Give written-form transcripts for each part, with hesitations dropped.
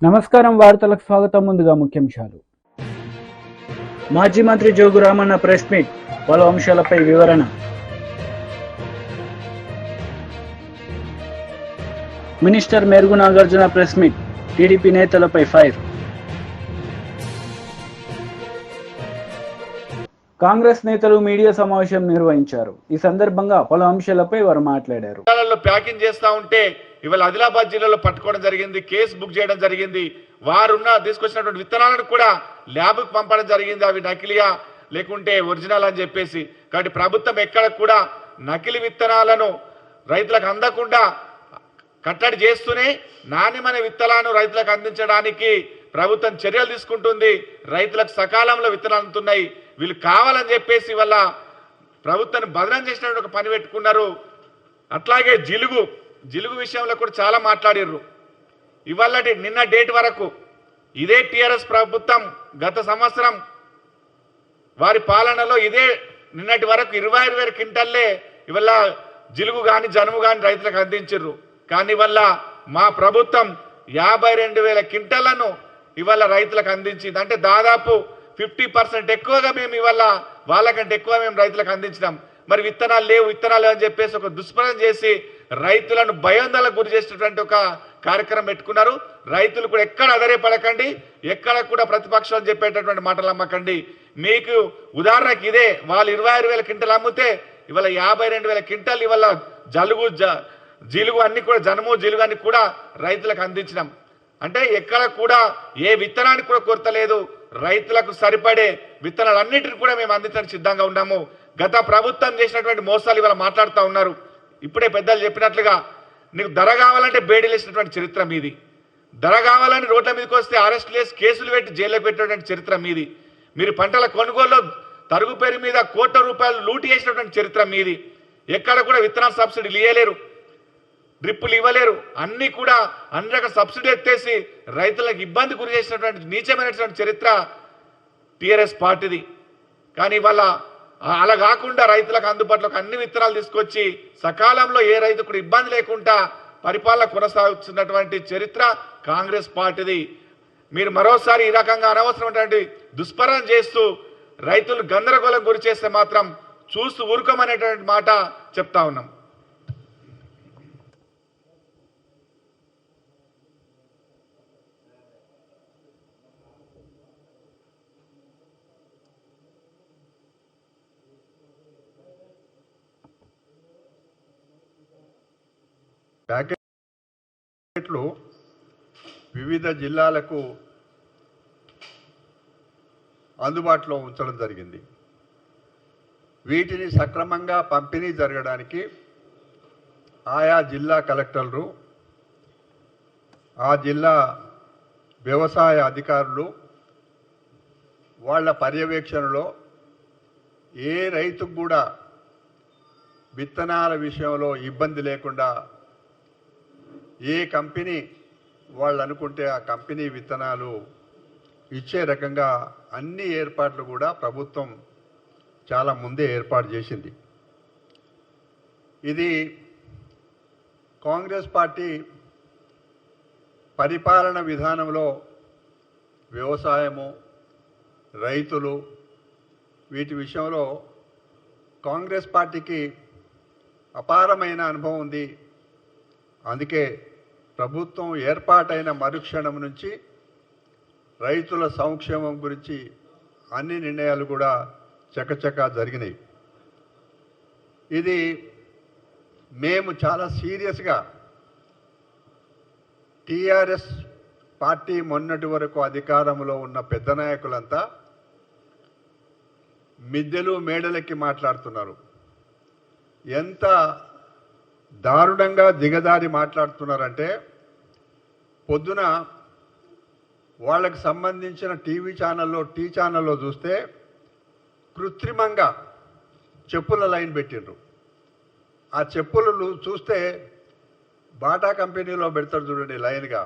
నమస్కారం వార్తలకు స్వాగతం. ముందుగా ముఖ్యాంశాలు. మాజీ మంత్రి జోగు రామన్న ప్రెస్ మీట్, పలు అంశాలపై వివరణ. Minister Merugu Nagarjuna press meet, TDP నేతలపై ఫైర్. కాంగ్రెస్ నేతలు మీడియా సమావేశం నిర్వహించారు. ఈ సందర్భంగా పలు అంశాలపై వారు మాట్లాడారు. ప్యాకింగ్ చేస్తా ఉంటే ఇవాళ ఆదిలాబాద్ జిల్లాలో పట్టుకోవడం జరిగింది, కేసు బుక్ చేయడం జరిగింది. వారున్న తీసుకొచ్చినటువంటి విత్తనాలను కూడా ల్యాబ్కు పంపడం జరిగింది. అవి నకిలీయా లేకుంటే ఒరిజినల్ అని చెప్పేసి. కాబట్టి ప్రభుత్వం ఎక్కడ కూడా నకిలీ విత్తనాలను రైతులకు అందకుండా కట్టడి చేస్తూనే నాణ్యమైన విత్తనాలను రైతులకు అందించడానికి ప్రభుత్వం చర్యలు తీసుకుంటుంది. రైతులకు సకాలంలో విత్తనాలు అందుతున్నాయి. వీళ్ళు కావాలని చెప్పేసి వల్ల ప్రభుత్వాన్ని బదనం చేసినట్టు ఒక పని పెట్టుకున్నారు. అట్లాగే జిలుగు విషయంలో కూడా చాలా మాట్లాడారు. ఇవాళ నిన్న డేట్ వరకు ఇదే టీఆర్ఎస్ ప్రభుత్వం గత సంవత్సరం వారి పాలనలో ఇదే నిన్నటి వరకు 25,000 క్వింటల్లే ఇవాళ జిలుగు కానీ జనుము కానీ రైతులకు అందించారు. కానీ ఇవాళ మా ప్రభుత్వం 52,000 క్వింటళ్లను ఇవాళ రైతులకు అందించింది. అంటే దాదాపు 50% ఎక్కువగా మేము ఇవాళ వాళ్ళకంటే ఎక్కువ మేము రైతులకు అందించినాం. మరి విత్తనాలు లేవు అని చెప్పేసి ఒక దుష్ప్రచారం చేసి రైతులను భయాందోళనకు గురి చేసేటువంటి ఒక కార్యక్రమం పెట్టుకున్నారు. రైతులు కూడా ఎక్కడ అధైర్యపడకండి, ఎక్కడ కూడా ప్రతిపక్షాలు చెప్పేటటువంటి మాటలు అమ్మకండి. మీకు ఉదాహరణకి ఇదే వాళ్ళు 26,000 క్వింటలు అమ్మితే ఇవాళ 52,000 క్వింటలు ఇవాళ జిలుగు అన్ని కూడా జనుము జిలుగు అన్ని కూడా రైతులకు అందించినాం. అంటే ఎక్కడ కూడా ఏ విత్తనానికి కూడా కొరత లేదు. రైతులకు సరిపడే విత్తనాలన్నిటిని కూడా మేము అందించడానికి సిద్ధంగా ఉన్నాము. గత ప్రభుత్వం చేసినటువంటి మోసాలు ఇవాళ మాట్లాడుతూ ఉన్నారు. ఇప్పుడే పెద్దలు చెప్పినట్లుగా నీకు ధర కావాలంటే బేడీలేసినటువంటి చరిత్ర మీది, ధర కావాలని రోడ్ల మీదకి వస్తే అరెస్టులు వేసి కేసులు పెట్టి జైల్లో పెట్టినటువంటి చరిత్ర మీది. మీరు పంటల కొనుగోలులో తరుగు పేరు మీద కోట్ల రూపాయలు లూటి చేసినటువంటి చరిత్ర మీది. ఎక్కడ కూడా విత్తనాల సబ్సిడీలు ఇవ్వలేరు, డ్రిప్పులు ఇవ్వలేరు, అన్ని కూడా అన్ని రకాల సబ్సిడీ ఎత్తేసి రైతులకు ఇబ్బంది గురి చేసినటువంటి నీచమైనటువంటి చరిత్ర టీఆర్ఎస్ పార్టీది. కానీ ఇవాళ అలా కాకుండా రైతులకు అందుబాటులోకి అన్ని విత్తనాలు తీసుకొచ్చి సకాలంలో ఏ రైతు కూడా ఇబ్బంది లేకుండా పరిపాలన కొనసాగుతున్నటువంటి చరిత్ర కాంగ్రెస్ పార్టీది. మీరు మరోసారి ఈ రకంగా అనవసరమైనటువంటి దుష్ప్రచారం చేస్తూ రైతులు గందరగోళం గురి చేస్తే మాత్రం చూస్తూ ఊరుకోమనేటువంటి మాట చెప్తా ఉన్నాం. ప్యాకెట్లు వివిధ జిల్లాలకు అందుబాటులో ఉంచడం జరిగింది. వీటిని సక్రమంగా పంపిణీ జరగడానికి ఆయా జిల్లా కలెక్టర్లు, ఆ జిల్లా వ్యవసాయ అధికారులు వాళ్ళ పర్యవేక్షణలో ఏ రైతుకు కూడా విత్తనాల విషయంలో ఇబ్బంది లేకుండా ఏ కంపెనీ వాళ్ళు అనుకుంటే ఆ కంపెనీ విత్తనాలు ఇచ్చే రకంగా అన్ని ఏర్పాట్లు కూడా ప్రభుత్వం చాలా ముందే ఏర్పాటు చేసింది. ఇది కాంగ్రెస్ పార్టీ పరిపాలన విధానంలో వ్యవసాయము, రైతులు వీటి విషయంలో కాంగ్రెస్ పార్టీకి అపారమైన అనుభవం ఉంది. అందుకే ప్రభుత్వం ఏర్పాటైన మరుక్షణం నుంచి రైతుల సంక్షేమం గురించి అన్ని నిర్ణయాలు కూడా చకచకా జరిగినాయి. ఇది మేము చాలా సీరియస్గా టీఆర్ఎస్ పార్టీ మొన్నటి వరకు అధికారంలో ఉన్న పెద్ద నాయకులంతా మిద్దెలు మేడలెక్కి మాట్లాడుతున్నారు. ఎంత దారుణంగా దిగదారి మాట్లాడుతున్నారంటే పొద్దున వాళ్ళకి సంబంధించిన టీవీ ఛానల్లో చూస్తే కృత్రిమంగా చెప్పుల లైన్ పెట్టిండ్రు. ఆ చెప్పులు చూస్తే బాటా కంపెనీలో పెడతారు చూడండి లైన్గా,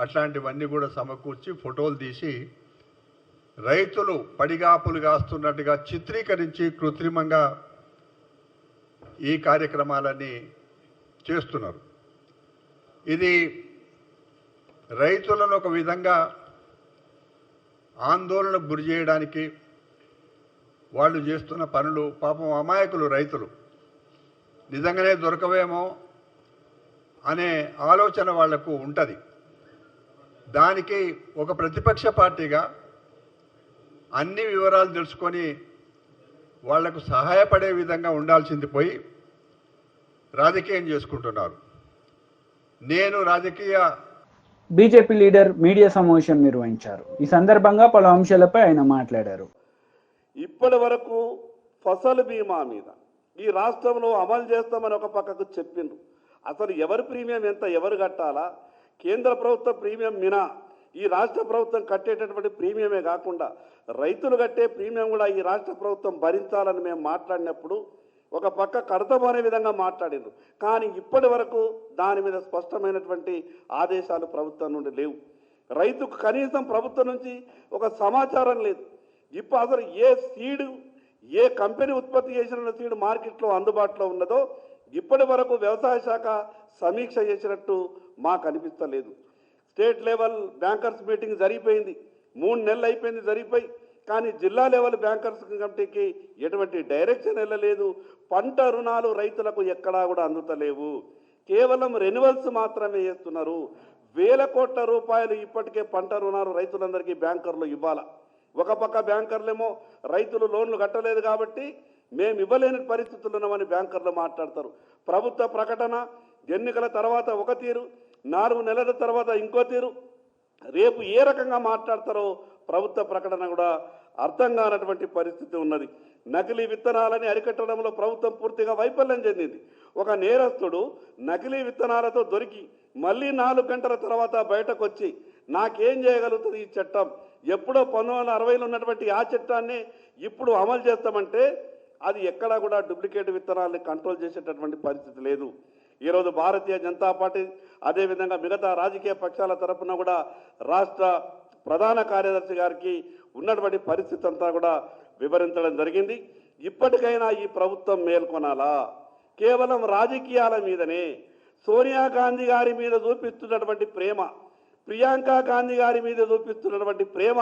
అట్లాంటివన్నీ కూడా సమకూర్చి ఫోటోలు తీసి రైతులు పడిగాపులు కాస్తున్నట్టుగా చిత్రీకరించి కృత్రిమంగా ఈ కార్యక్రమాలన్నీ చేస్తున్నారు. ఇది రైతులను ఒక విధంగా ఆందోళనకు గురి చేయడానికి వాళ్ళు చేస్తున్న పనులు, పాపం అమాయకులు రైతులు, నిజంగానే దొరకవేమో అనే ఆలోచన వాళ్లకు ఉంటుంది. దానికి ఒక ప్రతిపక్ష పార్టీగా అన్ని వివరాలు తెలుసుకొని వాళ్లకు సహాయపడే విధంగా ఉండాల్సింది పోయి రాజకీయం చేసుకుంటున్నారు. నేను బీజేపీ లీడర్ మీడియా సమావేశం నిర్వహించారు. ఈ సందర్భంగా పలు అంశాలపై ఆయన మాట్లాడారు. ఇప్పటి వరకు ఫసల్ బీమా మీద ఈ రాష్ట్రంలో అమలు చేస్తామని ఒక పక్కకు చెప్పిండ్రు. అసలు ఎవరి ప్రీమియం ఎంత, ఎవరు కట్టాలా? కేంద్ర ప్రభుత్వ ప్రీమియం మినా ఈ రాష్ట్ర ప్రభుత్వం కట్టేటటువంటి ప్రీమియమే కాకుండా రైతులు కట్టే ప్రీమియం కూడా ఈ రాష్ట్ర ప్రభుత్వం భరించాలని మేము మాట్లాడినప్పుడు ఒక పక్క కడతామనే విధంగా మాట్లాడిండ్రు. కానీ ఇప్పటి వరకు దాని మీద స్పష్టమైనటువంటి ఆదేశాలు ప్రభుత్వం నుండి లేవు. రైతుకు కనీసం ప్రభుత్వం నుంచి ఒక సమాచారం లేదు. ఇప్పుడు అసలు ఏ సీడు, ఏ కంపెనీ ఉత్పత్తి చేసిన సీడ్ మార్కెట్లో అందుబాటులో ఉన్నదో ఇప్పటి వరకు వ్యవసాయ శాఖ సమీక్ష చేసినట్టు మాకు అనిపిస్తలేదు. స్టేట్ లెవెల్ బ్యాంకర్స్ మీటింగ్ జరిగిపోయింది, 3 నెలలు అయిపోయింది జరిగిపోయి, కానీ జిల్లా లెవెల్ బ్యాంకర్స్ కమిటీకి ఎటువంటి డైరెక్షన్ వెళ్ళలేదు. పంట రుణాలు రైతులకు ఎక్కడా కూడా అందుతలేవు. కేవలం రెన్యువల్స్ మాత్రమే చేస్తున్నారు. వేల కోట్ల రూపాయలు ఇప్పటికే పంట రుణాలు రైతులందరికీ బ్యాంకర్లు ఇవ్వాల. ఒక పక్క బ్యాంకర్లేమో రైతులు లోన్లు కట్టలేదు కాబట్టి మేము ఇవ్వలేని పరిస్థితులు ఉన్నామని బ్యాంకర్లు మాట్లాడతారు. ప్రభుత్వ ప్రకటన ఎన్నికల తర్వాత ఒక తీరు, 4 నెలల తర్వాత ఇంకో తీరు. రేపు ఏ రకంగా మాట్లాడతారో ప్రభుత్వ ప్రకటన కూడా అర్థం కానటువంటి పరిస్థితి ఉన్నది. నకిలీ విత్తనాలని అరికట్టడంలో ప్రభుత్వం పూర్తిగా వైఫల్యం చెందింది. ఒక నేరస్తుడు నకిలీ విత్తనాలతో దొరికి మళ్ళీ 4 గంటల తర్వాత బయటకు వచ్చి నాకేం చేయగలుగుతుంది ఈ చట్టం, ఎప్పుడో 1960లో ఉన్నటువంటి ఆ చట్టాన్ని ఇప్పుడు అమలు చేస్తామంటే అది ఎక్కడా కూడా డూప్లికేట్ విత్తనాలని కంట్రోల్ చేసేటటువంటి పరిస్థితి లేదు. ఈరోజు భారతీయ జనతా పార్టీ అదేవిధంగా మిగతా రాజకీయ పక్షాల తరఫున కూడా రాష్ట్ర ప్రధాన కార్యదర్శి గారికి ఉన్నటువంటి పరిస్థితి అంతా కూడా వివరించడం జరిగింది. ఇప్పటికైనా ఈ ప్రభుత్వం మేల్కొనాలా? కేవలం రాజకీయాల మీదనే సోనియా గాంధీ గారి మీద చూపిస్తున్నటువంటి ప్రేమ, ప్రియాంక గాంధీ గారి మీద చూపిస్తున్నటువంటి ప్రేమ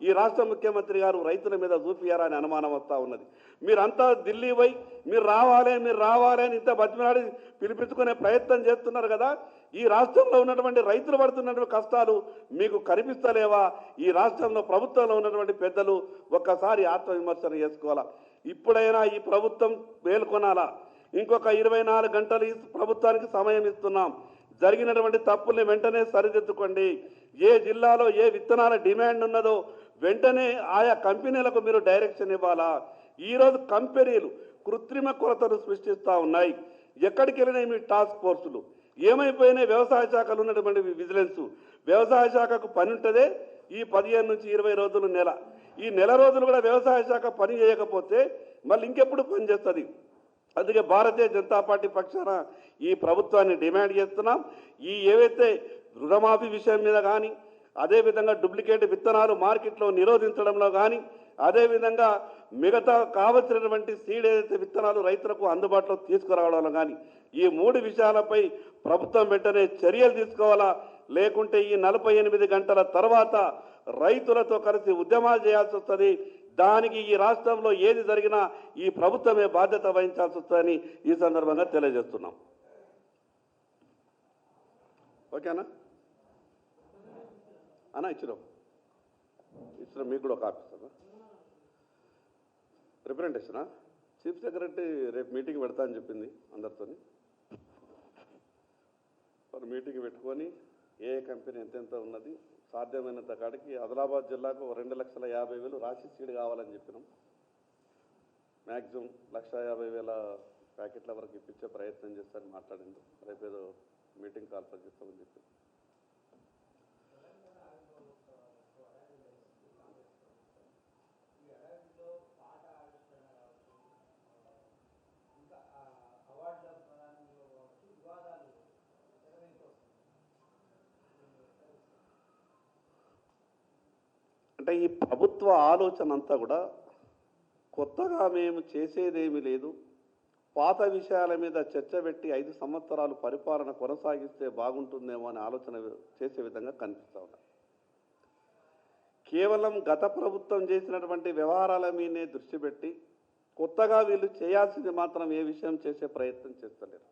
ఈ రాష్ట్ర ముఖ్యమంత్రి గారు రైతుల మీద చూపియారని అనుమానం వస్తూ ఉన్నది. మీరంతా ఢిల్లీ పోయి మీరు రావాలి అని ఇంత బతిమలాడి పిలిపించుకునే ప్రయత్నం చేస్తున్నారు కదా. ఈ రాష్ట్రంలో ఉన్నటువంటి రైతులు పడుతున్నటువంటి కష్టాలు మీకు కనిపిస్తలేవా? ఈ రాష్ట్రంలో ప్రభుత్వంలో ఉన్నటువంటి పెద్దలు ఒక్కసారి ఆత్మవిమర్శన చేసుకోవాలా. ఇప్పుడైనా ఈ ప్రభుత్వం మేల్కొనాలా? ఇంకొక 24 గంటలు ఈ ప్రభుత్వానికి సమయం ఇస్తున్నాం. జరిగినటువంటి తప్పుల్ని వెంటనే సరిదిద్దుకోండి. ఏ జిల్లాలో ఏ విత్తనాల డిమాండ్ ఉన్నదో వెంటనే ఆయా కంపెనీలకు మీరు డైరెక్షన్ ఇవ్వాలా. ఈరోజు కంపెనీలు కృత్రిమ కొరతలు సృష్టిస్తూ ఉన్నాయి. ఎక్కడికి వెళ్ళినాయి మీ టాస్క్ ఫోర్సులు? ఏమైపోయినాయి వ్యవసాయ శాఖలు ఉన్నటువంటి విజిలెన్స్? వ్యవసాయ శాఖకు పని ఉంటుందే ఈ 15 నుంచి 20 రోజులు నెల. ఈ నెల రోజులు కూడా వ్యవసాయ శాఖ పని చేయకపోతే మళ్ళీ ఇంకెప్పుడు పని చేస్తుంది? అందుకే భారతీయ జనతా పార్టీ పక్షాన ఈ ప్రభుత్వాన్ని డిమాండ్ చేస్తున్నాం. ఈ ఏవైతే రుణమాఫీ విషయం మీద కానీ, అదేవిధంగా డూప్లికేట్ విత్తనాలు మార్కెట్లో నిరోధించడంలో కానీ, అదేవిధంగా మిగతా కావలసినటువంటి సీడ్ ఏదైతే విత్తనాలు రైతులకు అందుబాటులో తీసుకురావడంలో కానీ, ఈ 3 విషయాలపై ప్రభుత్వం వెంటనే చర్యలు తీసుకోవాలా. లేకుంటే ఈ 48 గంటల తర్వాత రైతులతో కలిసి ఉద్యమాలు చేయాల్సి వస్తుంది. దానికి ఈ రాష్ట్రంలో ఏది జరిగినా ఈ ప్రభుత్వమే బాధ్యత వహించాల్సి వస్తుందని ఈ సందర్భంగా తెలియజేస్తున్నాం. ఓకేనా అన్నా? ఇచ్చినాం మీకు కూడా ఒక ఆఫీసర్ రిప్రజెంటేషనా? చీఫ్ సెక్రటరీ రేపు మీటింగ్ పెడతా అని చెప్పింది అందరితో. మరి మీటింగ్ పెట్టుకొని ఏ కంపెనీ ఎంతెంత ఉన్నది సాధ్యమైనంత కాడికి ఆదిలాబాద్ జిల్లాకు 2,50,000 రాశి సీడ్ కావాలని చెప్పినాం. మ్యాక్సిమం 1,50,000 ప్యాకెట్ల వరకు ఇప్పించే ప్రయత్నం చేస్తారని మాట్లాడింది. రేపేదో మీటింగ్ కాన్ఫరెన్స్ చేస్తామని చెప్పి అంటే ఈ ప్రభుత్వ ఆలోచన అంతా కూడా కొత్తగా మేము చేసేదేమీ లేదు, పాత విషయాల మీద చర్చ పెట్టి 5 సంవత్సరాలు పరిపాలన కొనసాగిస్తే బాగుంటుందేమో అని ఆలోచన చేసే విధంగా కనిపిస్తూ ఉన్నారు. కేవలం గత ప్రభుత్వం చేసినటువంటి వ్యవహారాల మీదే దృష్టి పెట్టి కొత్తగా వీళ్ళు చేయాల్సింది మాత్రం ఏ విషయం చేసే ప్రయత్నం చేస్తలేరు.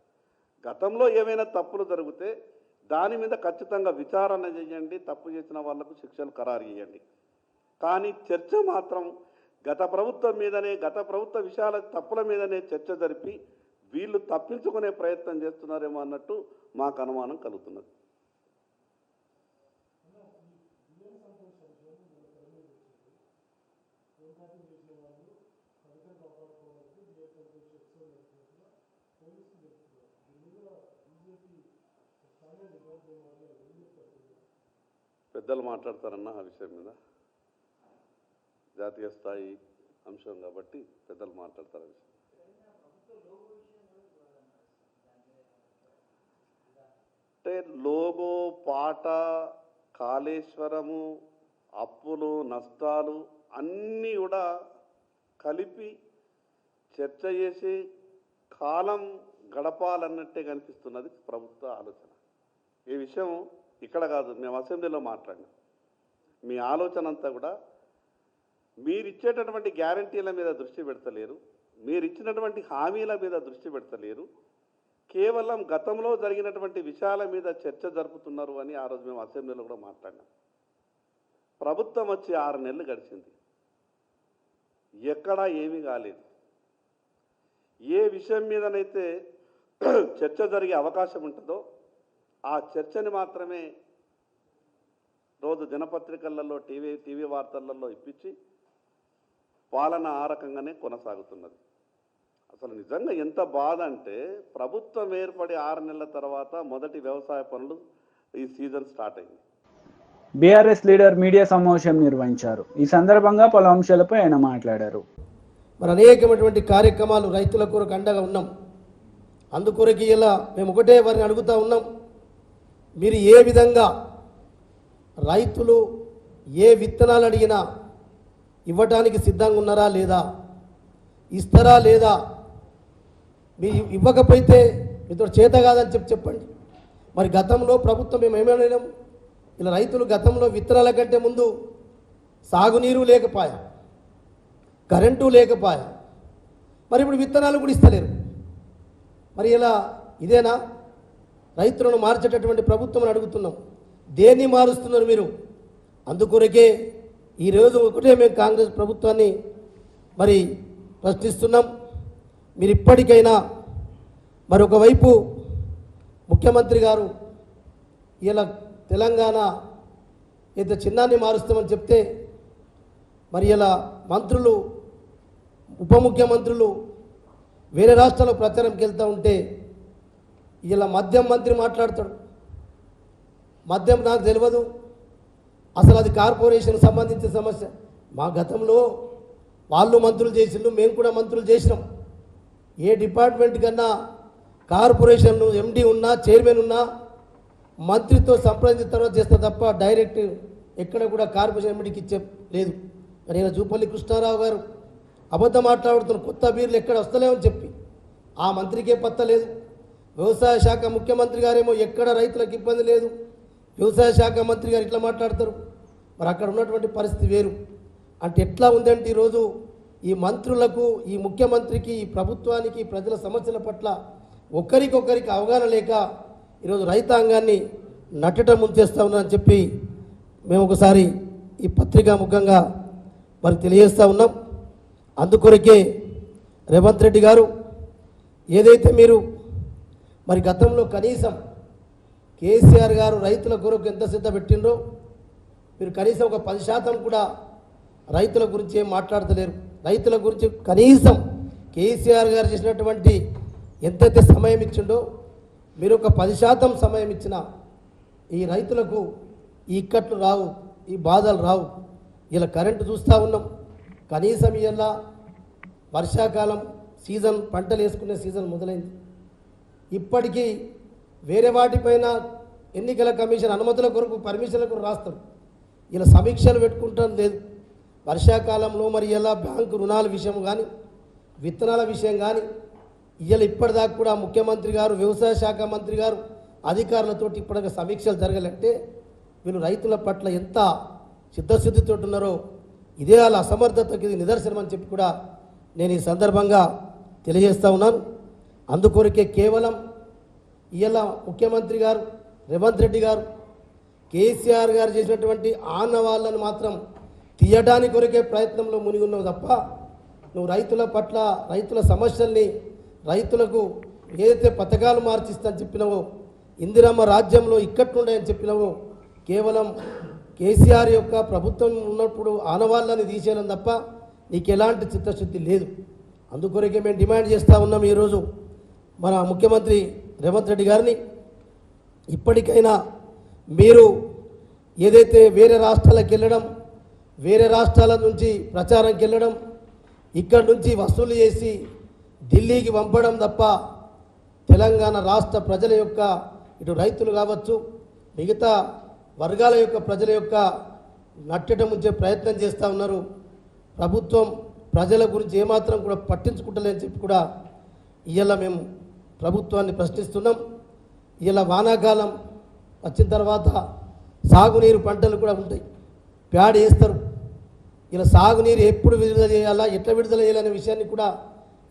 గతంలో ఏమైనా తప్పులు జరిగితే దాని మీద ఖచ్చితంగా విచారణ చేయండి, తప్పు చేసిన వాళ్లకు శిక్షలు ఖరారు చేయండి. కానీ చర్చ మాత్రం గత ప్రభుత్వం మీదనే, గత ప్రభుత్వ విషయాల తప్పుల మీదనే చర్చ జరిపి వీళ్ళు తప్పించుకునే ప్రయత్నం చేస్తున్నారేమో అన్నట్టు మాకు అనుమానం కలుగుతున్నది. పెద్దలు మాట్లాడతారన్న ఆ విషయం మీద, జాతీయ స్థాయి అంశం కాబట్టి పెద్దలు మాట్లాడతారు. అంటే లోగో, పాట, కాళేశ్వరము, అప్పులు, నష్టాలు అన్నీ కూడా కలిపి చర్చ చేసి కాలం గడపాలన్నట్టే కనిపిస్తున్నది ప్రభుత్వ ఆలోచన. ఈ విషయం ఇక్కడ కాదు, మేము అసెంబ్లీలో మాట్లాడినాం. మీ ఆలోచన అంతా కూడా మీరు ఇచ్చేటటువంటి గ్యారంటీల మీద దృష్టి పెడతలేరు, మీరు ఇచ్చినటువంటి హామీల మీద దృష్టి పెడతలేరు, కేవలం గతంలో జరిగినటువంటి విషయాల మీద చర్చ జరుపుతున్నారు అని ఆ రోజు మేము అసెంబ్లీలో కూడా మాట్లాడినాం. ప్రభుత్వం వచ్చి 6 నెలలు గడిచింది, ఎక్కడా ఏమీ కాలేదు. ఏ విషయం మీదనైతే చర్చ జరిగే అవకాశం ఉంటుందో ఆ చర్చని మాత్రమే రోజు దినపత్రికలలో, టీవీ వార్తలలో ఇప్పించి పాలన ఆ రకంగానే కొనసాగుతున్నది. అసలు నిజంగా ఎంత బాధ అంటే ప్రభుత్వం ఏర్పడి 6 నెలల తర్వాత మొదటి వ్యవసాయ పనులు ఈ సీజన్ స్టార్ట్ అయింది. బీఆర్ఎస్ లీడర్ మీడియా సమావేశం నిర్వహించారు. ఈ సందర్భంగా పలు అంశాలపై ఆయన మాట్లాడారు. మరి అనేకమైనటువంటి కార్యక్రమాలు రైతుల కొరకు అండగా ఉన్నాం. అందుకొరకు ఇలా మేము ఒకటే వారిని అడుగుతూ ఉన్నాం, మీరు ఏ విధంగా రైతులు ఏ విత్తనాలు అడిగినా ఇవ్వటానికి సిద్ధంగా ఉన్నారా లేదా, ఇస్తారా లేదా, మీ ఇవ్వకపోతే మీతో చేత కాదని చెప్పండి. మరి గతంలో ప్రభుత్వం మేము ఏమైనా ఇలా రైతులు గతంలో విత్తనాల కంటే ముందు సాగునీరు లేకపోయా, కరెంటు లేకపోయా, మరి ఇప్పుడు విత్తనాలు కూడా ఇస్తలేరు. మరి ఇలా ఇదేనా రైతులను మార్చేటటువంటి ప్రభుత్వం అని అడుగుతున్నాం. దేన్ని మారుస్తున్నారు మీరు? అందుకొరకే ఈరోజు ఒకటే మేము కాంగ్రెస్ ప్రభుత్వాన్ని మరి ప్రశ్నిస్తున్నాం. మీరు ఇప్పటికైనా మరి ఒకవైపు ముఖ్యమంత్రి గారు ఇలా తెలంగాణ ఏదో చిన్నాన్ని మారుస్తామని చెప్తే, మరి ఇలా మంత్రులు, ఉప ముఖ్యమంత్రులు వేరే రాష్ట్రాల్లో ప్రచారంకి వెళ్తూ ఉంటే ఇలా మద్యం మంత్రి మాట్లాడతాడు. మద్యం నాకు తెలియదు, అసలు అది కార్పొరేషన్ సంబంధించిన సమస్య. మా గతంలో వాళ్ళు మంత్రులు చేసిండ్రు, మేము కూడా మంత్రులు చేసినాం. ఏ డిపార్ట్మెంట్ కన్నా కార్పొరేషన్ ఎండి ఉన్నా, చైర్మన్ ఉన్నా మంత్రితో సంప్రదించిన తర్వాత చేస్తే తప్ప డైరెక్ట్ ఎక్కడ కూడా కార్పొరేషన్ ఎండికి ఇచ్చే లేదు. నేను జూపల్లి కృష్ణారావు గారు అబద్ధం మాట్లాడుతున్న కొత్త బీర్లు ఎక్కడ వస్తలేమని చెప్పి ఆ మంత్రికే పత్త లేదు. వ్యవసాయ శాఖ ముఖ్యమంత్రి గారేమో ఎక్కడ రైతులకు ఇబ్బంది లేదు, వ్యవసాయ శాఖ మంత్రి గారు ఇట్లా మాట్లాడతారు. మరి అక్కడ ఉన్నటువంటి పరిస్థితి వేరు. అంటే ఎట్లా ఉందంటే ఈరోజు ఈ మంత్రులకు, ఈ ముఖ్యమంత్రికి, ఈ ప్రభుత్వానికి ప్రజల సమస్యల పట్ల ఒకరికొకరికి అవగాహన లేక ఈరోజు రైతాంగాన్ని నట్టట ముంచేస్తూ ఉన్నారని చెప్పి మేము ఒకసారి ఈ పత్రికా ముఖంగా మరి తెలియజేస్తూ ఉన్నాం. అందుకొరకే రేవంత్ రెడ్డి గారు ఏదైతే మీరు మరి గతంలో కనీసం కేసీఆర్ గారు రైతుల కొరకు ఎంత శ్రద్ధ పెట్టిండ్రో మీరు కనీసం ఒక 10% కూడా రైతుల గురించి ఏం మాట్లాడతలేరు. రైతుల గురించి కనీసం కేసీఆర్ గారు చేసినటువంటి ఎంతైతే సమయం ఇచ్చిండో మీరు ఒక 10% సమయం ఇచ్చిన ఈ రైతులకు ఈ ఇక్కట్లు రావు, ఈ బాధలు రావు. ఇలా కరెంటు చూస్తూ ఉన్నాం. కనీసం ఇలా వర్షాకాలం సీజన్, పంటలు వేసుకునే సీజన్ మొదలైంది. ఇప్పటికీ వేరే వాటిపైన ఎన్నికల కమిషన్ అనుమతుల కొరకు, పర్మిషన్ల కొరకు రాస్తారు. ఇలా సమీక్షలు పెట్టుకుంటాం లేదు. వర్షాకాలంలో మరి ఇలా బ్యాంకు రుణాల విషయం కానీ, విత్తనాల విషయం కానీ ఇప్పటిదాకా కూడా ముఖ్యమంత్రి గారు, వ్యవసాయ శాఖ మంత్రి గారు అధికారులతో ఇప్పటిదాకా సమీక్షలు జరగాలంటే వీళ్ళు రైతుల పట్ల ఎంత చిత్తశుద్ధితో ఉన్నారో ఇదే వాళ్ళ అసమర్థతకి ఇది నిదర్శనం అని చెప్పి కూడా నేను ఈ సందర్భంగా తెలియజేస్తూ ఉన్నాను. అందుకొరకే కేవలం ఇవాళ ముఖ్యమంత్రి గారు రేవంత్ రెడ్డి గారు కేసీఆర్ గారు చేసినటువంటి ఆనవాళ్ళను మాత్రం తీయడానికి కొరకే ప్రయత్నంలో మునిగి ఉన్నావు తప్ప నువ్వు రైతుల పట్ల, రైతుల సమస్యల్ని, రైతులకు ఏదైతే పథకాలు మార్చిస్తానని చెప్పినావో, ఇందిరమ్మ రాజ్యంలో ఇక్కట్లుండయని చెప్పినావో, కేవలం కేసీఆర్ యొక్క ప్రభుత్వం ఉన్నప్పుడు ఆనవాళ్ళని తీసేయడం తప్ప నీకు ఎలాంటి చిత్తశుద్ధి లేదు. అందుకొరకే మేము డిమాండ్ చేస్తూ ఉన్నాం ఈరోజు మన ముఖ్యమంత్రి రేవంత్ రెడ్డి గారిని, ఇప్పటికైనా మీరు ఏదైతే వేరే రాష్ట్రాలకు వెళ్ళడం, వేరే రాష్ట్రాల నుంచి ప్రచారంకి వెళ్ళడం, ఇక్కడి నుంచి వసూలు చేసి ఢిల్లీకి పంపడం తప్ప తెలంగాణ రాష్ట్ర ప్రజల యొక్క, ఇటు రైతులు కావచ్చు మిగతా వర్గాల యొక్క ప్రజల యొక్క నట్టెట ముంచే ప్రయత్నం చేస్తూ ఉన్నారు. ప్రభుత్వం ప్రజల గురించి ఏమాత్రం కూడా పట్టించుకుంటలేని చెప్పి కూడా ఇవాళ మేము ప్రభుత్వాన్ని ప్రశ్నిస్తున్నాం. ఇలా వానాకాలం వచ్చిన తర్వాత సాగునీరు పంటలు కూడా ఉంటాయి, ప్యాడ్ వేస్తారు. ఇలా సాగునీరు ఎప్పుడు విడుదల చేయాలా, ఎట్లా విడుదల చేయాలనే విషయాన్ని కూడా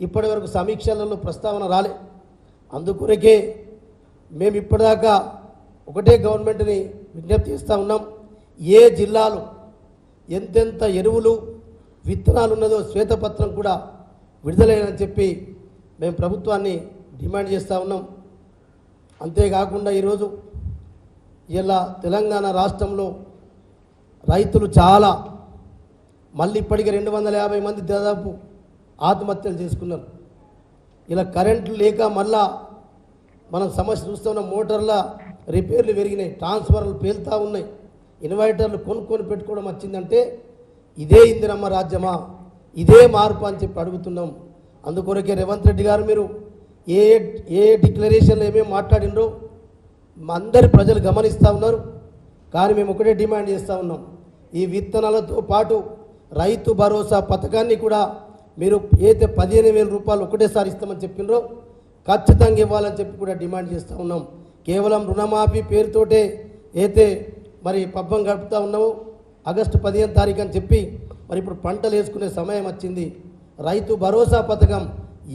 ఇప్పటి వరకు సమీక్షలలో ప్రస్తావన రాలే. అందుకొరకే మేము ఇప్పటిదాకా ఒకటే గవర్నమెంట్ని విజ్ఞప్తి చేస్తూ ఉన్నాం, ఏ జిల్లాలో ఎంతెంత ఎరువులు విత్తనాలు ఉన్నదో శ్వేతపత్రం కూడా విడుదలైనని చెప్పి మేము ప్రభుత్వాన్ని డిమాండ్ చేస్తూ ఉన్నాం. అంతేకాకుండా ఈరోజు ఇలా తెలంగాణ రాష్ట్రంలో రైతులు చాలా మళ్ళీ ఇప్పటికీ 250 మంది దాదాపు ఆత్మహత్యలు చేసుకున్నారు. ఇలా కరెంట్లు లేక మళ్ళా మనం సమస్య చూస్తున్న మోటార్ల రిపేర్లు పెరిగినాయి, ట్రాన్స్ఫార్మర్లు పేలుతూ ఉన్నాయి, ఇన్వర్టర్లు కొనుక్కొని పెట్టుకోవడం వచ్చిందంటే ఇదే ఇందిరమ్మ రాజ్యమా, ఇదే మార్పు అని చెప్పి అడుగుతున్నాం. అందుకొరకే రేవంత్ రెడ్డి గారు మీరు ఏ డిక్లరేషన్లు ఏమేమి మాట్లాడినరో అందరి ప్రజలు గమనిస్తూ ఉన్నారు. కానీ మేము ఒకటే డిమాండ్ చేస్తూ ఉన్నాం, ఈ విత్తనాలతో పాటు రైతు భరోసా పథకాన్ని కూడా మీరు ఏదైతే 15,000 రూపాయలు ఒకటేసారి ఇస్తామని చెప్పినరో ఖచ్చితంగా ఇవ్వాలని చెప్పి కూడా డిమాండ్ చేస్తూ ఉన్నాం. కేవలం రుణమాఫీ పేరుతోటే అయితే మరి పబ్బం గడుపుతూ ఉన్నాము. ఆగస్టు 15వ తారీఖు అని చెప్పి మరి ఇప్పుడు పంటలు వేసుకునే సమయం వచ్చింది. రైతు భరోసా పథకం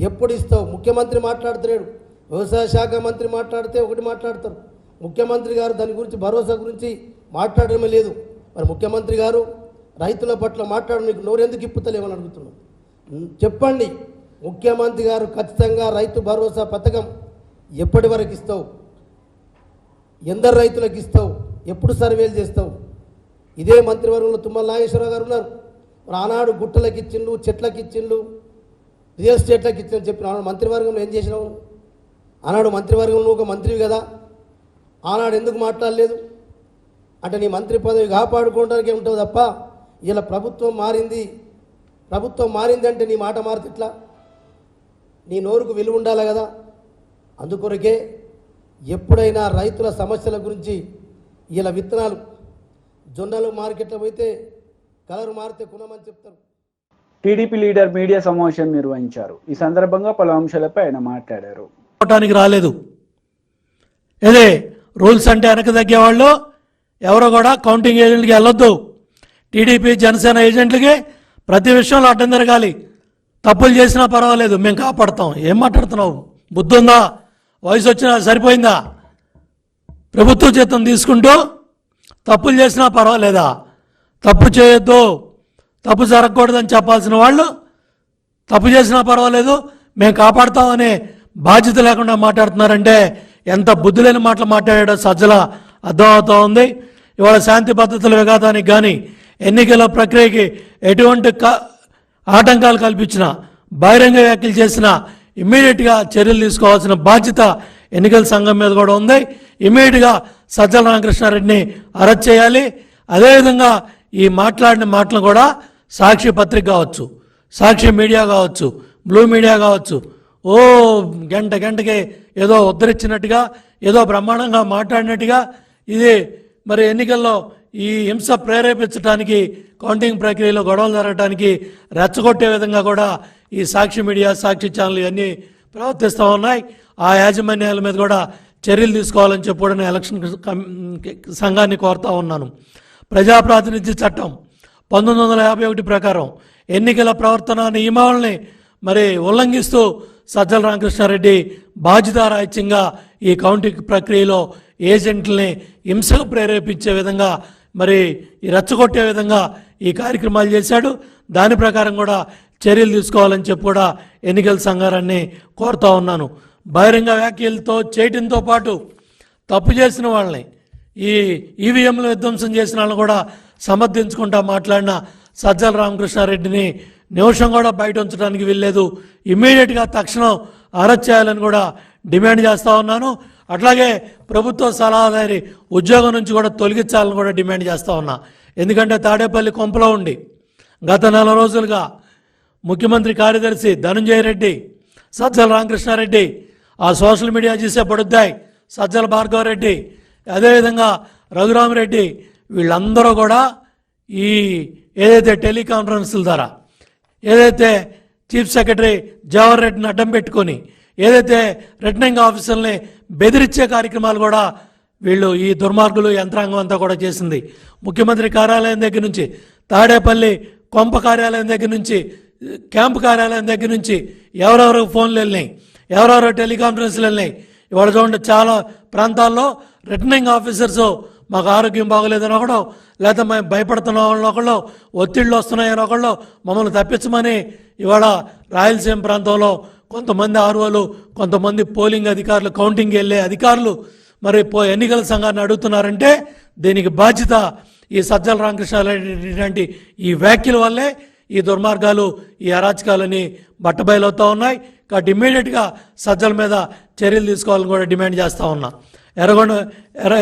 ఎప్పుడు ఇస్తావు? ముఖ్యమంత్రి మాట్లాడుతున్నాడు, వ్యవసాయ శాఖ మంత్రి మాట్లాడితే ఒకటి మాట్లాడతారు, ముఖ్యమంత్రి గారు దాని గురించి భరోసా గురించి మాట్లాడడమే లేదు. మరి ముఖ్యమంత్రి గారు రైతుల పట్ల మాట్లాడడం మీకు నోరెందుకు ఇప్పుతలేమని అడుగుతున్నాం. చెప్పండి, ముఖ్యమంత్రి గారు ఖచ్చితంగా రైతు భరోసా పథకం ఎప్పటి వరకు ఇస్తావు? ఎందరు రైతులకు ఇస్తావు? ఎప్పుడు సర్వేలు చేస్తావు? ఇదే మంత్రివర్గంలో తుమ్మల నాగేశ్వరరావు గారు ఉన్నారు. మరి ఆనాడు గుట్టలకు ఇచ్చిండు, చెట్లకు ఇచ్చిండు, రియల్ ఎస్టేట్లకు ఇచ్చిందని చెప్పిన ఆనాడు మంత్రివర్గంలో ఏం చేసినావు? ఆనాడు మంత్రివర్గంలో ఒక మంత్రివి కదా, ఆనాడు ఎందుకు మాట్లాడలేదు? అంటే నీ మంత్రి పదవి కాపాడుకోవడానికి ఉంటావు తప్ప ఇలా ప్రభుత్వం మారింది అంటే నీ మాట మారితే ఎట్లా? నీ నోరుకు విలువ ఉండాలి కదా. అందుకొరకే ఎప్పుడైనా రైతుల సమస్యల గురించి ఇలా విత్తనాలు జొన్నలు మార్కెట్లో పోతే కలర్ మారితే కొనమని చెప్తారు. టీడీపీ లీడర్ మీడియా సమావేశం నిర్వహించారు. ఈ సందర్భంగా పలు అంశాలపై ఆయన మాట్లాడారు. రాలేదు ఇదే రూల్స్ అంటే వెనక తగ్గేవాళ్ళు ఎవరో కూడా కౌంటింగ్ ఏజెంట్కి వెళ్ళొద్దు. టీడీపీ జనసేన ఏజెంట్లకి ప్రతి విషయంలో అడ్డం తిరగాలి. తప్పులు చేసినా పర్వాలేదు, మేము కాపాడుతాం. ఏం మాట్లాడుతున్నావు? బుద్ధి ఉందా? వయసు వచ్చినా సరిపోయిందా? ప్రభుత్వ జీతం తీసుకుంటూ తప్పులు చేసినా పర్వాలేదా? తప్పు చేయొద్దు, తప్పు జరగకూడదని చెప్పాల్సిన వాళ్ళు తప్పు చేసినా పర్వాలేదు మేము కాపాడుతామనే బాధ్యత లేకుండా మాట్లాడుతున్నారంటే ఎంత బుద్ధి లేని మాటలు మాట్లాడాడో సజ్జల అర్థమవుతూ ఉంది. ఇవాళ శాంతి భద్రతల విఘాతానికి కానీ ఎన్నికల ప్రక్రియకి ఎటువంటి ఆటంకాలు కల్పించినా, బహిరంగ వ్యాఖ్యలు చేసినా ఇమ్మీడియట్గా చర్యలు తీసుకోవాల్సిన బాధ్యత ఎన్నికల సంఘం మీద కూడా ఉంది. ఇమ్మీడియట్గా సజ్జల రామకృష్ణారెడ్డిని అరెస్ట్ చేయాలి. అదేవిధంగా ఈ మాట్లాడిన మాటలు కూడా సాక్షి పత్రిక కావచ్చు, సాక్షి మీడియా కావచ్చు, బ్లూ మీడియా కావచ్చు, గంటకి ఏదో ఉద్ధరించినట్టుగా, ఏదో బ్రహ్మాండంగా మాట్లాడినట్టుగా ఇది మరి ఎన్నికల్లో ఈ హింస ప్రేరేపించడానికి, కౌంటింగ్ ప్రక్రియలో గొడవలు జరగడానికి రెచ్చగొట్టే విధంగా కూడా ఈ సాక్షి మీడియా, సాక్షి ఛానల్ ఇవన్నీ ప్రవర్తిస్తూ ఉన్నాయి. ఆ యాజమాన్యాల మీద కూడా చర్యలు తీసుకోవాలని చెప్పి కూడా నేను ఎలక్షన్ సంఘాన్ని కోరుతా ఉన్నాను. ప్రజాప్రాతినిధ్య చట్టం 1951 ప్రకారం ఎన్నికల ప్రవర్తన నియమావళిని మరి ఉల్లంఘిస్తూ సజ్జల రామకృష్ణారెడ్డి బాధ్యతారాహిత్యంగా ఈ కౌంటింగ్ ప్రక్రియలో ఏజెంట్లని హింసకు ప్రేరేపించే విధంగా మరి ఈ రెచ్చగొట్టే విధంగా ఈ కార్యక్రమాలు చేశాడు. దాని ప్రకారం కూడా చర్యలు తీసుకోవాలని చెప్పి కూడా ఎన్నికల సంఘాన్ని కోరుతా ఉన్నాను. బహిరంగ వ్యాఖ్యలతో చేయడంతో పాటు తప్పు చేసిన వాళ్ళని, ఈ ఈవీఎంలు విధ్వంసం చేసిన వాళ్ళని కూడా సమర్థించుకుంటా మాట్లాడిన సజ్జల రామకృష్ణారెడ్డిని నిమిషం కూడా బయట ఉంచడానికి వీల్లేదు. ఇమ్మీడియట్గా తక్షణం అరెస్ట్ చేయాలని కూడా డిమాండ్ చేస్తూ ఉన్నాను. అట్లాగే ప్రభుత్వ సలహాదారి ఉద్యోగం నుంచి కూడా తొలగించాలని కూడా డిమాండ్ చేస్తూ ఉన్నా. ఎందుకంటే తాడేపల్లి కొంపలో ఉండి గత 4 రోజులుగా ముఖ్యమంత్రి కార్యదర్శి ధనంజయ రెడ్డి, సజ్జల రామకృష్ణారెడ్డి, ఆ సోషల్ మీడియా చేసే పడుద్దాయి సజ్జల భార్గవరెడ్డి, అదేవిధంగా రఘురామరెడ్డి, వీళ్ళందరూ కూడా ఈ ఏదైతే టెలికాన్ఫరెన్స్ల ద్వారా ఏదైతే చీఫ్ సెక్రటరీ జవహర్ రెడ్డిని అడ్డం పెట్టుకొని ఏదైతే రిటర్నింగ్ ఆఫీసర్ని బెదిరించే కార్యక్రమాలు కూడా వీళ్ళు ఈ దుర్మార్గులు యంత్రాంగం అంతా కూడా చేసింది. ముఖ్యమంత్రి కార్యాలయం దగ్గర నుంచి, తాడేపల్లి కొంప కార్యాలయం దగ్గర నుంచి, క్యాంపు కార్యాలయం దగ్గర నుంచి ఎవరెవరు ఫోన్లు వెళ్ళినాయి, ఎవరెవరో టెలికాన్ఫరెన్స్లు వెళ్ళినాయి. ఇవాళ చూడండి చాలా ప్రాంతాల్లో రిటర్నింగ్ ఆఫీసర్స్ మాకు ఆరోగ్యం బాగోలేదని ఒకళ్ళు, లేకపోతే మేము భయపడుతున్నాం వాళ్ళని ఒకళ్ళు, ఒత్తిళ్ళు వస్తున్నాయని ఒకళ్ళు, మమ్మల్ని తప్పించమని ఇవాళ రాయలసీమ ప్రాంతంలో కొంతమంది ఆర్ఓలు, కొంతమంది పోలింగ్ అధికారులు, కౌంటింగ్ వెళ్ళే అధికారులు మరి ఎన్నికల సంఘాన్ని అడుగుతున్నారంటే దీనికి బాధ్యత ఈ సజ్జల రామకృష్ణారెడ్డి లాంటి ఈ వ్యాఖ్యల వల్లే ఈ దుర్మార్గాలు, ఈ అరాచకాలని బట్టబయలవుతూ ఉన్నాయి. కాబట్టి ఇమ్మీడియట్గా సజ్జల మీద చర్యలు తీసుకోవాలని కూడా డిమాండ్ చేస్తూ ఉన్నా.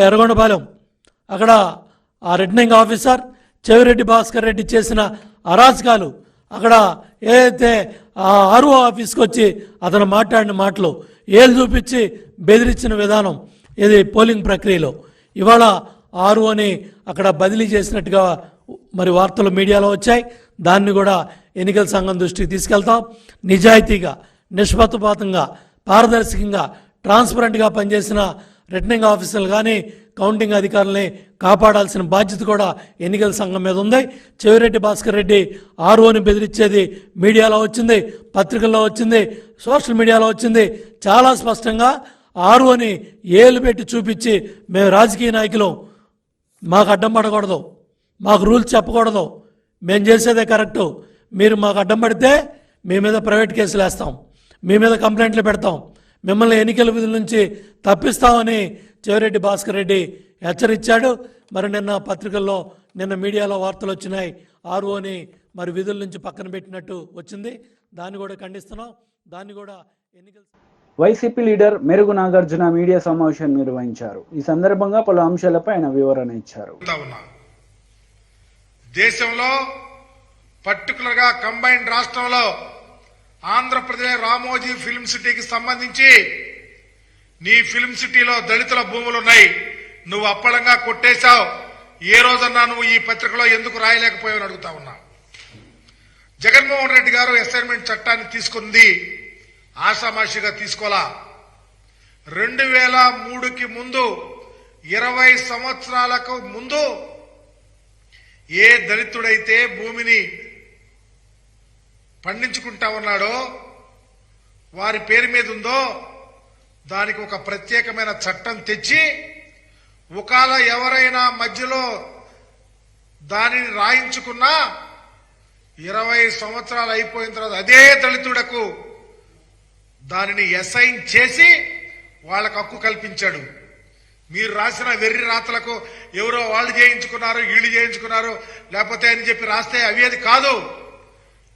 ఎర్రగొండపాలెం అక్కడ ఆ రిటర్నింగ్ ఆఫీసర్ చెవిరెడ్డి భాస్కర్ రెడ్డి చేసిన అరాచకాలు, అక్కడ ఏదైతే ఆ ఆర్ఓ ఆఫీస్కి వచ్చి అతను మాట్లాడిన మాటలు, ఏళ్ళు చూపించి బెదిరించిన విధానం, ఇది పోలింగ్ ప్రక్రియలో ఇవాళ ఆర్ఓని అక్కడ బదిలీ చేసినట్టుగా మరి వార్తలు మీడియాలో వచ్చాయి. దాన్ని కూడా ఎన్నికల సంఘం దృష్టికి తీసుకెళ్తాం. నిజాయితీగా, నిష్పక్షపాతంగా, పారదర్శకంగా, ట్రాన్స్పరెంట్గా పనిచేసిన రిటర్నింగ్ ఆఫీసర్లు కానీ కౌంటింగ్ అధికారులని కాపాడాల్సిన బాధ్యత కూడా ఎన్నికల సంఘం మీద ఉంది. చెవిరెడ్డి భాస్కర్ రెడ్డి ఆర్ఓని బెదిరించేది మీడియాలో వచ్చింది, పత్రికల్లో వచ్చింది, సోషల్ మీడియాలో వచ్చింది. చాలా స్పష్టంగా ఆర్ఓని ఏలు పెట్టి చూపించి మేము రాజకీయ నాయకులు, మాకు అడ్డం పడకూడదు, మాకు రూల్స్ చెప్పకూడదు, మేము చేసేదే కరెక్టు, మీరు మాకు అడ్డం పడితే మీ మీద ప్రైవేట్ కేసులు వేస్తాం, మీ మీద కంప్లైంట్లు పెడతాం, మిమ్మల్ని ఎన్నికల విధుల నుంచి తప్పిస్తామని చెవిరెడ్డి భాస్కర్ రెడ్డి హెచ్చరించాడు. మరి నిన్న పత్రికల్లో, నిన్న మీడియాలో వార్తలు వచ్చినాయి, ఆర్ఓని మరి విధుల నుంచి పక్కన పెట్టినట్టు వచ్చింది. దాన్ని కూడా ఖండిస్తున్నాం. దాన్ని కూడా ఎన్నికల వైసీపీ లీడర్ మెరుగు నాగార్జున మీడియా సమావేశం నిర్వహించారు. ఈ సందర్భంగా పలు అంశాలపై ఆయన వివరణ ఇచ్చారు. దేశంలో పర్టికులర్గా కంబైన్డ్ రాష్ట్రంలో ఆంధ్రప్రదేశ్ రామోజీ ఫిల్మ్ సిటీకి సంబంధించి నీ ఫిల్మ్ సిటీలో దళితుల భూములు ఉన్నాయి, నువ్వు అప్పళంగా కొట్టేశావు. ఏ రోజన్నా నువ్వు ఈ పత్రికలో ఎందుకు రాయలేకపోయావని అడుగుతా ఉన్నా. జగన్మోహన్ రెడ్డి గారు అసైన్మెంట్ చట్టాన్ని తీసుకుంది ఆషామాషిగా తీసుకోలా. 2003కి ముందు 20 సంవత్సరాలకు ముందు ఏ దళితుడైతే భూమిని పండించుకుంటా ఉన్నాడో, వారి పేరు మీద ఉందో, దానికి ఒక ప్రత్యేకమైన చట్టం తెచ్చి ఒకవేళ ఎవరైనా మధ్యలో దానిని రాయించుకున్నా 20 సంవత్సరాలు అయిపోయిన తర్వాత అదే దళితుడకు దానిని అసైన్ చేసి వాళ్ళకు హక్కు కల్పించాడు. మీరు రాసిన వెర్రి రాతలకు ఎవరో వాళ్ళు చేయించుకున్నారు, వీళ్ళు చేయించుకున్నారు, లేకపోతే అని చెప్పి రాస్తే అవి అది కాదు.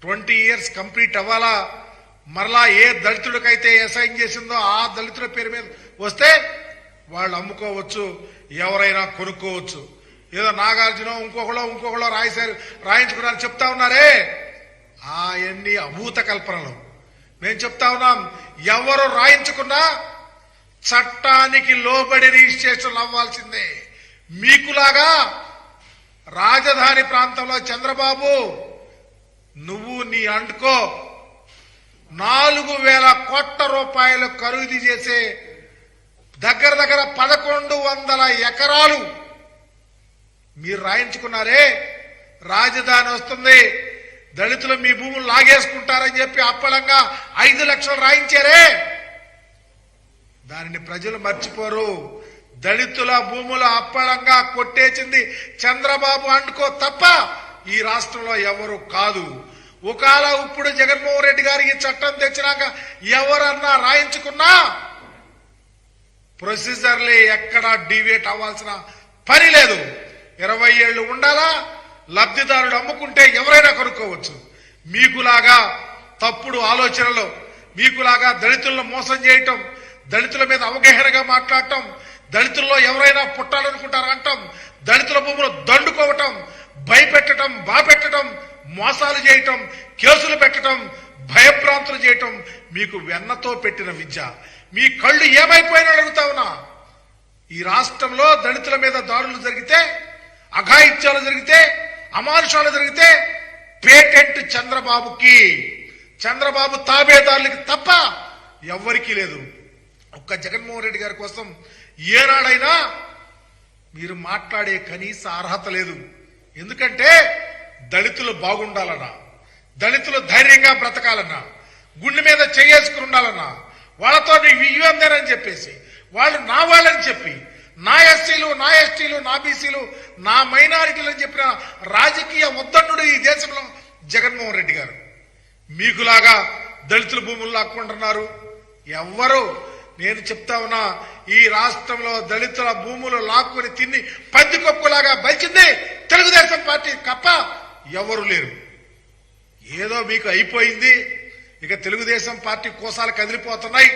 20 years కంప్లీట్ అవ్వాలా. మరలా ఏ దళితుడికైతే అసైన్ చేసిందో ఆ దళితుల పేరు మీద వస్తే వాళ్ళు అమ్ముకోవచ్చు, ఎవరైనా కొనుక్కోవచ్చు. ఏదో నాగార్జున ఇంకొకళ్ళో రాయించుకున్నారని చెప్తా ఉన్నారే, అవన్నీ అభూత కల్పనలు. మేము చెప్తా ఉన్నాం, ఎవరు రాయించుకున్నా చట్టానికి లోబడి రిజిస్ట్రేషన్ అవ్వాల్సిందే. మీకులాగా రాజధాని ప్రాంతంలో చంద్రబాబు నువ్వు నీ అంటుకో 4,000 కోట్ల రూపాయలు ఖరీదు చేసే దగ్గర 1,100 ఎకరాలు మీరు రాయించుకున్నారే. రాజధాని వస్తుంది, దళితులు మీ భూములు లాగేసుకుంటారని చెప్పి అప్పలంగా 5 లక్షలు రాయించారే. దానిని ప్రజలు మర్చిపోరు. దళితుల భూములు అప్పలంగా కొట్టేసింది చంద్రబాబు అండుకో తప్ప ఈ రాష్ట్రంలో ఎవరు కాదు. ఒకవేళ ఇప్పుడు జగన్మోహన్ రెడ్డి గారు ఈ చట్టం తెచ్చినాక ఎవరన్నా రాయించుకున్నా ప్రొసీజర్లే ఎక్కడా డివేట్ అవ్వాల్సిన పని లేదు. 20 ఏళ్ళు ఉండాలా, లబ్ధిదారుడు అమ్ముకుంటే ఎవరైనా కొనుక్కోవచ్చు. మీకులాగా తప్పుడు ఆలోచనలు, మీకులాగా దళితులను మోసం చేయటం, దళితుల మీద అవగాహనగా మాట్లాడటం, దళితుల్లో ఎవరైనా పుట్టాలనుకుంటారంటాం, దళితుల భూములు దండుకోవటం, భయపెట్టడం, బాపెట్టడం, మోసాలు చేయటం, కేసులు పెట్టడం, భయభ్రాంతులు చేయటం మీకు వెన్నతో పెట్టిన విద్య. మీ కళ్ళు ఏమైపోయినా అడుగుతా ఉన్నా. ఈ రాష్ట్రంలో దళితుల మీద దాడులు జరిగితే, అఘాయిత్యాలు జరిగితే, అమానుషాలు జరిగితే పేటెంట్ చంద్రబాబుకి, చంద్రబాబు తాబేదారులకి తప్ప ఎవ్వరికీ లేదు. ఒక్క జగన్మోహన్ రెడ్డి గారి కోసం ఏనాడైనా మీరు మాట్లాడే కనీస అర్హత లేదు. ఎందుకంటే దళితులు బాగుండాలన్నా, దళితులు ధైర్యంగా బ్రతకాలన్నా, గుండె మీద చేసుకుని ఉండాలన్నా, వాళ్ళతో ఇవ్వందేనని చెప్పేసి వాళ్ళు నా వాళ్ళని చెప్పి, నా ఎస్సీలు, నా ఎస్టీలు, నా బీసీలు, నా మైనారిటీలు అని చెప్పిన రాజకీయ ఉద్దండు ఈ దేశంలో జగన్మోహన్ రెడ్డి గారు. మీకులాగా దళితుల భూములు లాక్కుంటున్నారు ఎవ్వరు. నేను చెప్తా ఉన్నా, ఈ రాష్ట్రంలో దళితుల భూములు లాక్కుని తిని పందికొక్కులాగా బలిచింది తెలుగుదేశం పార్టీ తప్ప ఎవరు లేరు. ఏదో మీకు అయిపోయింది, ఇక తెలుగుదేశం పార్టీ కోసాలు కదిలిపోతున్నాయి.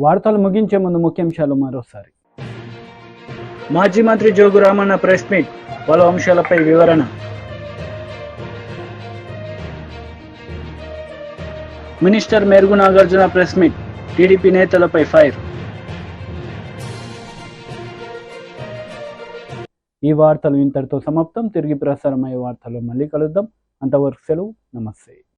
వార్తలు ముగించే ముందు ముఖ్యాంశాలు మరోసారి. మాజీ మంత్రి జోగు రామన్న ప్రెస్ మీట్, పలు అంశాలపై వివరణ. Minister Merugu Nagarjuna press meet, TDP నేతలపై ఫైర్. ఈ వార్తలు ఇంతటితో సమాప్తం. తిరిగి ప్రసారమయ్యే వార్తలు మళ్ళీ కలుద్దాం. అంతవరకు సెలవు. నమస్తే.